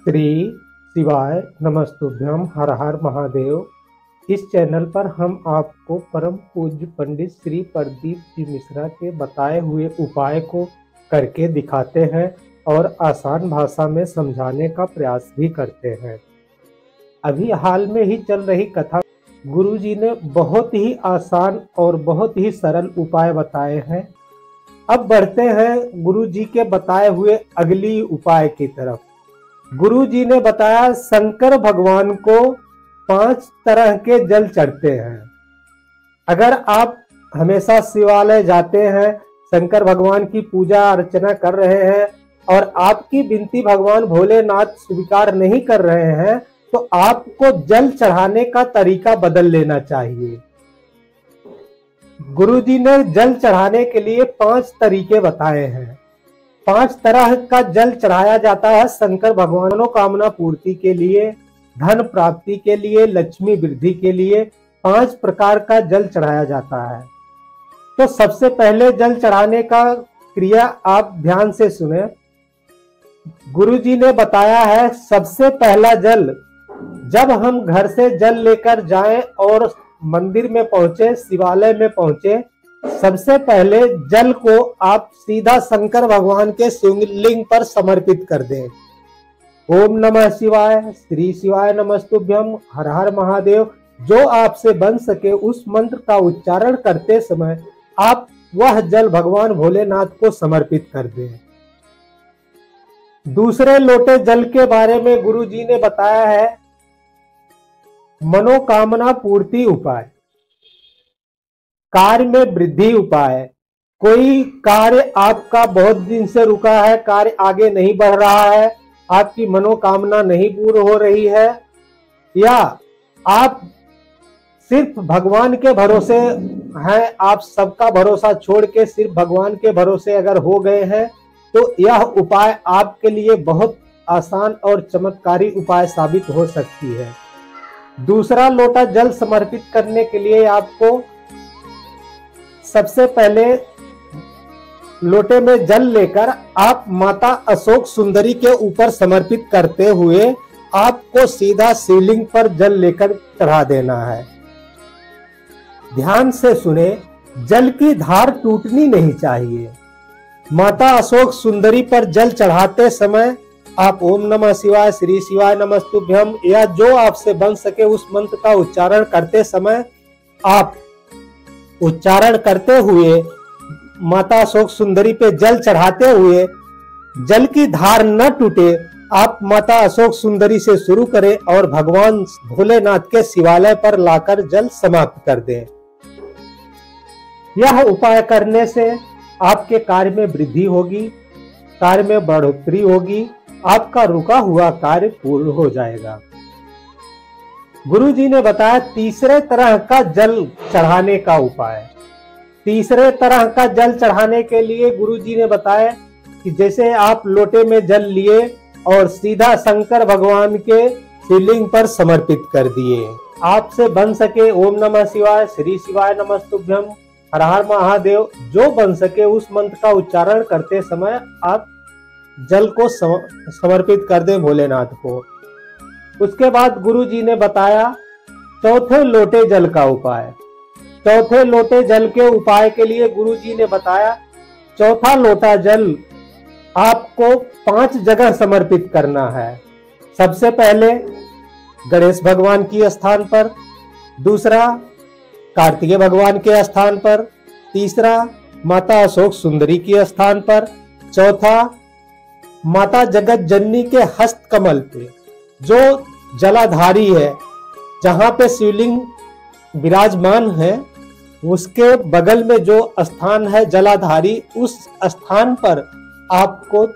श्री शिवाय नमस्तुभ्यम। हर हर महादेव। इस चैनल पर हम आपको परम पूज्य पंडित श्री प्रदीप जी मिश्रा के बताए हुए उपाय को करके दिखाते हैं और आसान भाषा में समझाने का प्रयास भी करते हैं। अभी हाल में ही चल रही कथा गुरुजी ने बहुत ही आसान और बहुत ही सरल उपाय बताए हैं। अब बढ़ते हैं गुरुजी के बताए हुए अगली उपाय की तरफ। गुरुजी ने बताया शंकर भगवान को 5 तरह के जल चढ़ते हैं। अगर आप हमेशा शिवालय जाते हैं, शंकर भगवान की पूजा अर्चना कर रहे हैं और आपकी विनती भगवान भोलेनाथ स्वीकार नहीं कर रहे हैं, तो आपको जल चढ़ाने का तरीका बदल लेना चाहिए। गुरुजी ने जल चढ़ाने के लिए 5 तरीके बताए हैं। 5 तरह का जल चढ़ाया जाता है शंकर भगवान मनोकामना पूर्ति के लिए, धन प्राप्ति के लिए, लक्ष्मी वृद्धि के लिए 5 प्रकार का जल चढ़ाया जाता है। तो सबसे पहले जल चढ़ाने का क्रिया आप ध्यान से सुने। गुरुजी ने बताया है सबसे पहला जल, जब हम घर से जल लेकर जाएं और मंदिर में पहुंचे, शिवालय में पहुंचे, सबसे पहले जल को आप सीधा शंकर भगवान के शिवलिंग पर समर्पित कर दें। ओम नमः शिवाय, श्री शिवाय नमस्तुभ्यम, हर हर महादेव, जो आपसे बन सके उस मंत्र का उच्चारण करते समय आप वह जल भगवान भोलेनाथ को समर्पित कर दें। दूसरे लोटे जल के बारे में गुरुजी ने बताया है मनोकामना पूर्ति उपाय, कार्य में वृद्धि उपाय। कोई कार्य आपका बहुत दिन से रुका है, कार्य आगे नहीं बढ़ रहा है, आपकी मनोकामना नहीं पूर्ण हो रही है, या आप सिर्फ भगवान के भरोसे हैं, आप सबका भरोसा छोड़ के सिर्फ भगवान के भरोसे अगर हो गए हैं, तो यह उपाय आपके लिए बहुत आसान और चमत्कारी उपाय साबित हो सकती है। दूसरा लोटा जल समर्पित करने के लिए आपको सबसे पहले लोटे में जल लेकर आप माता अशोक सुंदरी के ऊपर समर्पित करते हुए आपको सीधा शिवलिंग पर जल लेकर चढ़ा देना है। ध्यान से सुने, जल की धार टूटनी नहीं चाहिए। माता अशोक सुंदरी पर जल चढ़ाते समय आप ओम नमः शिवाय, श्री शिवाय नमस्तुभ्यम या जो आपसे बन सके उस मंत्र का उच्चारण करते समय आप उच्चारण करते हुए माता अशोक सुंदरी पे जल चढ़ाते हुए जल की धार न टूटे, आप माता अशोक सुंदरी से शुरू करें और भगवान भोलेनाथ के शिवालय पर लाकर जल समाप्त कर दें। यह उपाय करने से आपके कार्य में वृद्धि होगी, कार्य में बढ़ोतरी होगी, आपका रुका हुआ कार्य पूर्ण हो जाएगा। गुरुजी ने बताया तीसरे तरह का जल चढ़ाने का उपाय। तीसरे तरह का जल चढ़ाने के लिए गुरुजी ने बताया कि जैसे आप लोटे में जल लिए और सीधा शंकर भगवान के शिवलिंग पर समर्पित कर दिए। आपसे बन सके ओम नमः शिवाय, श्री शिवाय नमस्तुभ्यम, हर हर महादेव, जो बन सके उस मंत्र का उच्चारण करते समय आप जल को समर्पित कर दें भोलेनाथ को। उसके बाद गुरुजी ने बताया चौथे लोटे जल का उपाय। चौथे लोटे जल के उपाय के लिए गुरुजी ने बताया चौथा लोटा जल आपको 5 जगह समर्पित करना है। सबसे पहले गणेश भगवान की स्थान पर, दूसरा कार्तिकेय भगवान के स्थान पर, तीसरा माता अशोक सुंदरी की स्थान पर, चौथा माता जगत जननी के हस्त कमल पे, जो जलाधारी है, जहां पे शिवलिंग विराजमान है उसके बगल में जो स्थान है जलाधारी, उस स्थान पर आपको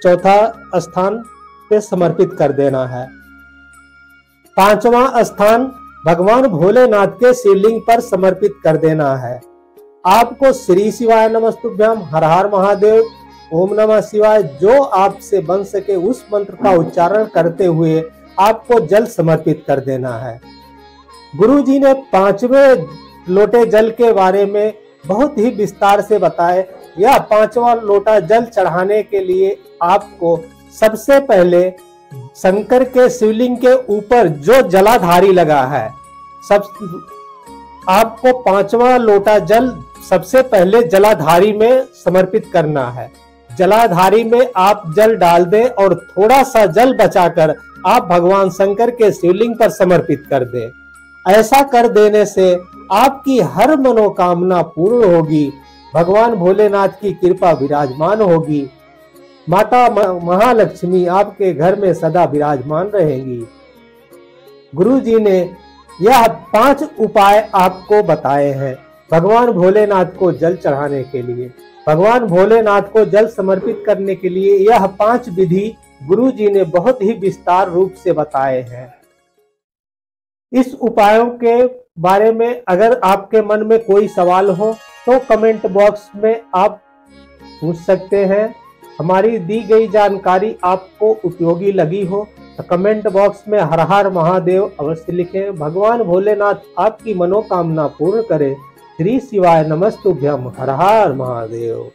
चौथा स्थान पे समर्पित कर देना है। 5वां स्थान भगवान भोलेनाथ के शिवलिंग पर समर्पित कर देना है। आपको श्री शिवाय नमस्तुभ्यम, हर हर महादेव, ओम नमः शिवाय, जो आपसे बन सके उस मंत्र का उच्चारण करते हुए आपको जल समर्पित कर देना है। गुरुजी ने 5वें लोटे जल के बारे में बहुत ही विस्तार से बताए। यह 5वां लोटा जल चढ़ाने के लिए आपको सबसे पहले शंकर के शिवलिंग के ऊपर जो जलाधारी लगा है, सब आपको 5वां लोटा जल सबसे पहले जलाधारी में समर्पित करना है। जलाधारी में आप जल डाल दें और थोड़ा सा जल बचाकर आप भगवान शंकर के शिवलिंग पर समर्पित कर दें। ऐसा कर देने से आपकी हर मनोकामना पूर्ण होगी, भगवान भोलेनाथ की कृपा विराजमान होगी, माता महालक्ष्मी आपके घर में सदा विराजमान रहेंगी। गुरु जी ने यह 5 उपाय आपको बताए हैं भगवान भोलेनाथ को जल चढ़ाने के लिए। भगवान भोलेनाथ को जल समर्पित करने के लिए यह 5 विधि गुरु जी ने बहुत ही विस्तार रूप से बताए हैं। इस उपायों के बारे में अगर आपके मन में कोई सवाल हो तो कमेंट बॉक्स में आप पूछ सकते हैं। हमारी दी गई जानकारी आपको उपयोगी लगी हो तो कमेंट बॉक्स में हर हर महादेव अवश्य लिखें। भगवान भोलेनाथ आपकी मनोकामना पूर्ण करे। श्री शिवाय नमस्तुभ्यम। हर हर महादेव।